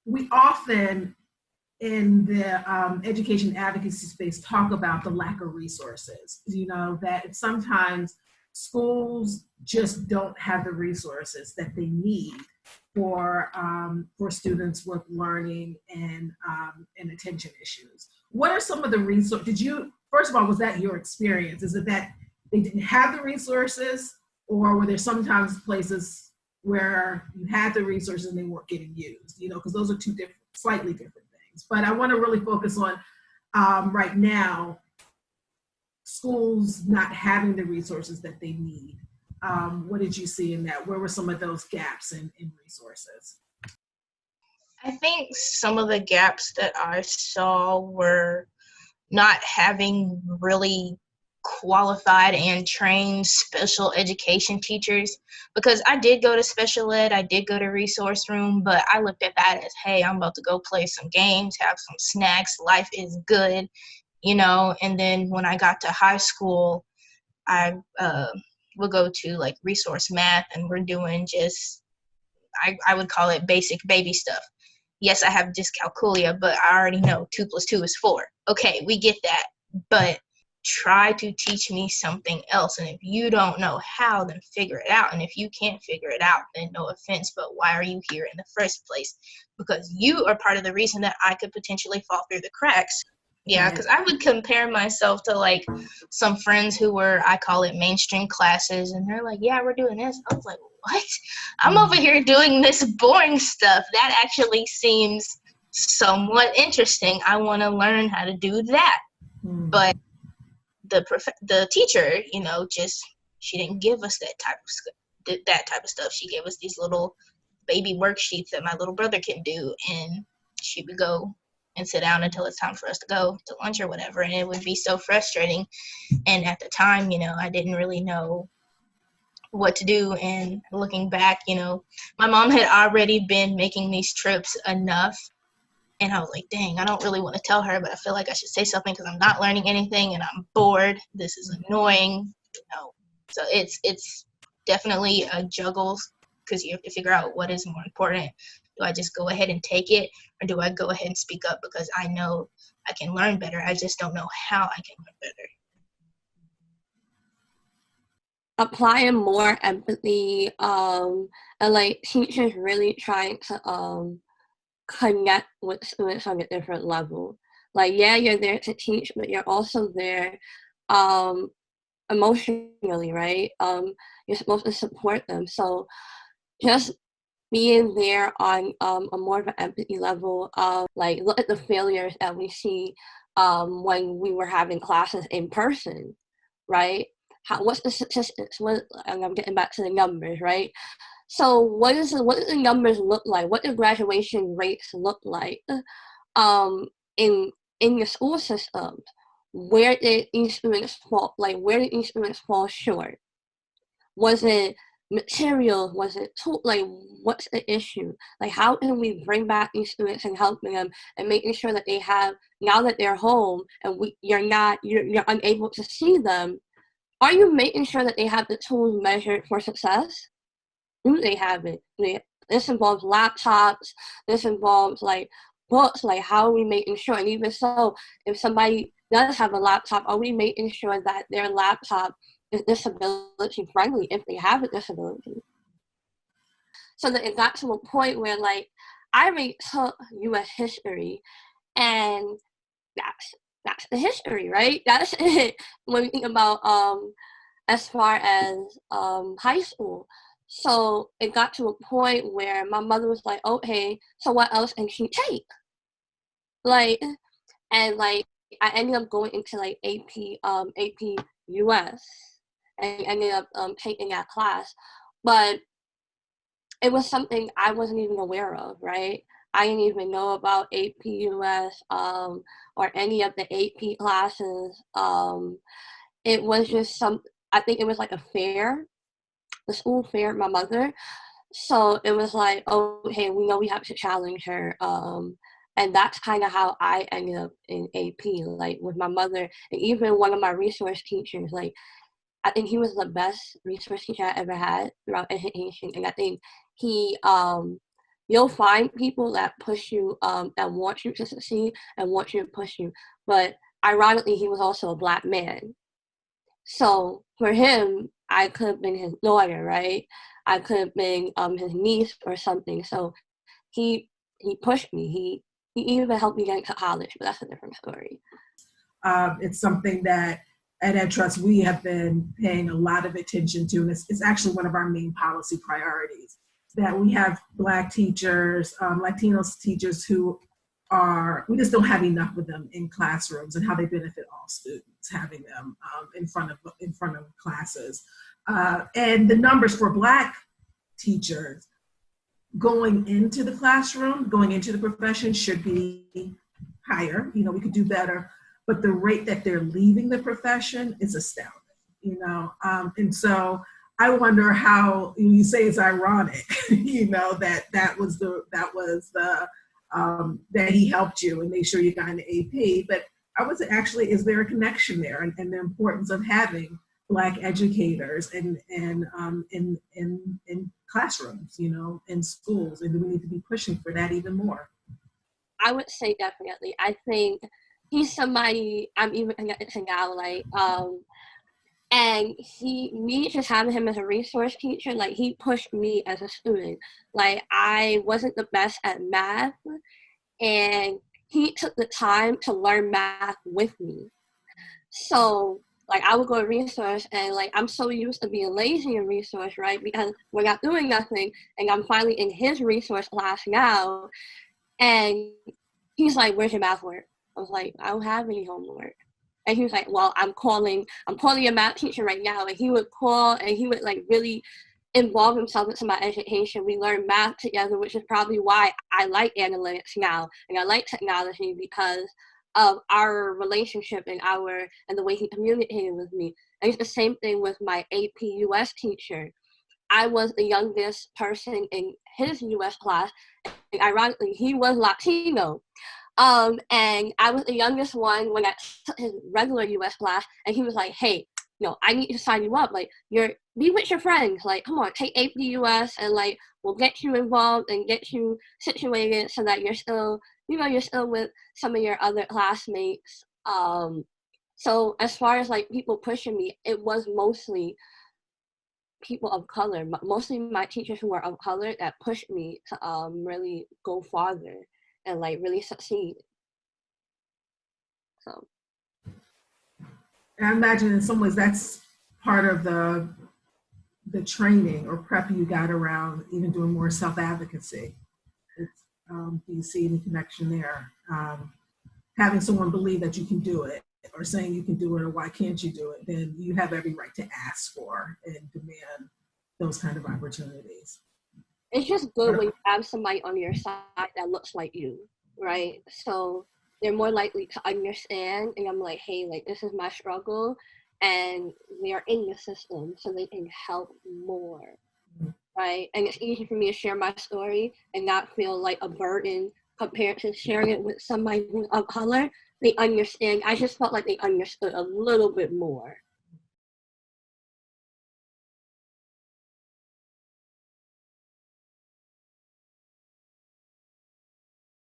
we often in the education advocacy space talk about the lack of resources, that sometimes schools just don't have the resources that they need for students with learning and attention issues. What are some of the resources? First of all, was that your experience? Is it that they didn't have the resources, or were there sometimes places where you had the resources and they weren't getting used? Because those are two slightly different things. But I want to really focus on right now, schools not having the resources that they need. What did you see in that? Where were some of those gaps in resources? I think some of the gaps that I saw were not having really qualified and trained special education teachers, because I did go to special ed, I did go to resource room, but I looked at that as, hey, I'm about to go play some games, have some snacks, life is good, and then when I got to high school, I would go to like resource math, and we're doing just, I would call it basic baby stuff. Yes, I have dyscalculia, but I already know 2 + 2 is 4. Okay, we get that, but try to teach me something else. And if you don't know how, then figure it out. And if you can't figure it out, then no offense, but why are you here in the first place? Because you are part of the reason that I could potentially fall through the cracks. Yeah, because I would compare myself to like some friends who were, I call it mainstream classes, and they're like, yeah, we're doing this. I was like, what? I'm over here doing this boring stuff. That actually seems somewhat interesting. I want to learn how to do that. But the teacher, she didn't give us that type of stuff. She gave us these little baby worksheets that my little brother can do, and she would go and sit down until it's time for us to go to lunch or whatever, and it would be so frustrating. And at the time, I didn't really know what to do. And looking back, my mom had already been making these trips enough, and I was like, dang, I don't really want to tell her, but I feel like I should say something because I'm not learning anything and I'm bored. This is annoying, So it's definitely a juggle, because you have to figure out what is more important. Do I just go ahead and take it, or do I go ahead and speak up because I know I can learn better? I just don't know how I can learn better. Applying more empathy, and like teachers really trying to connect with students on a different level. Like, yeah, you're there to teach, but you're also there emotionally, right? You're supposed to support them. So just being there on a more of an empathy level, like look at the failures that we see when we were having classes in person, right? What's the statistics? And I'm getting back to the numbers, right? So what do the numbers look like? What do graduation rates look like in the school systems? Where did these students fall? Like, where did these students fall short? Was it material? Was it like, what's the issue? Like, how can we bring back these students and helping them and making sure that they have, now that they're home and you're unable to see them, are you making sure that they have the tools measured for success? Do they have it? This involves laptops. This involves like books. Like, how are we making sure? And even so, if somebody does have a laptop, are we making sure that their laptop is disability friendly if they have a disability? So that it got to a point where, like, I retook U.S. history, and that's the history, right? That's it. When we think about as far as high school. So it got to a point where my mother was like, okay, so what else can she take? Like, and like, I ended up going into like AP US, and ended up taking that class. But it was something I wasn't even aware of, right? I didn't even know about AP US or any of the AP classes. It was just I think it was like a fair, the school fair, my mother. So it was like, okay, we know we have to challenge her. And that's kind of how I ended up in AP, like with my mother. And even one of my resource teachers, like, I think he was the best resource teacher I ever had throughout education. And I think he you'll find people that push you, that want you to succeed and want you to push you. But ironically, he was also a Black man. So for him, I could have been his daughter, right? I could have been his niece or something. So he pushed me. He even helped me get into college, but that's a different story. It's something that at EdTrust we have been paying a lot of attention to, and it's actually one of our main policy priorities, that we have Black teachers, Latinos teachers who we just don't have enough of them in classrooms, and how they benefit all students having them in front of classes. And the numbers for Black teachers going into the classroom, going into the profession should be higher. You know, we could do better, but the rate that they're leaving the profession is astounding, you know? And so I wonder how, you say it's ironic, you know, that he helped you and made sure you got an AP, but I was actually, is there a connection there, and the importance of having Black educators in classrooms, you know, in schools, and we need to be pushing for that even more. I would say definitely. I think he's somebody I'm even connected to now, like, and me just having him as a resource teacher, like, he pushed me as a student. Like, I wasn't the best at math, and he took the time to learn math with me. So, like, I would go to resource, and, like, I'm so used to being lazy in resource, right? Because we're not doing nothing, and I'm finally in his resource class now, and he's like, "Where's your math work?" I was like, "I don't have any homework." And he was like, "Well, I'm calling your math teacher right now." And he would call, and he would, like, really involve himself into my education. We learned math together, which is probably why I like analytics now, and I like technology, because of our relationship and the way he communicated with me. And it's the same thing with my AP US teacher. I was the youngest person in his US class, and ironically, he was Latino. And I was the youngest one when I took his regular US class, and he was like, "Hey, I need to sign you up. Like, be with your friends. Like, come on, take AP US, and, like, we'll get you involved and get you situated so that you're still with some of your other classmates." So as far as, like, people pushing me, it was mostly people of color, mostly my teachers who were of color, that pushed me to really go farther and, like, really succeed. So And I imagine in some ways that's part of the training or prep you got around even doing more self-advocacy. Do you see any connection there? Having someone believe that you can do it, or saying you can do it, or why can't you do it, then you have every right to ask for and demand those kind of opportunities. it's just good when you have somebody on your side that looks like you, right? So they're more likely to understand, and I'm like, "Hey, like, this is my struggle, and they are in the system, so they can help more." Right? And it's easy for me to share my story and not feel like a burden compared to sharing it with somebody who's of color. They understand. I just felt like they understood a little bit more.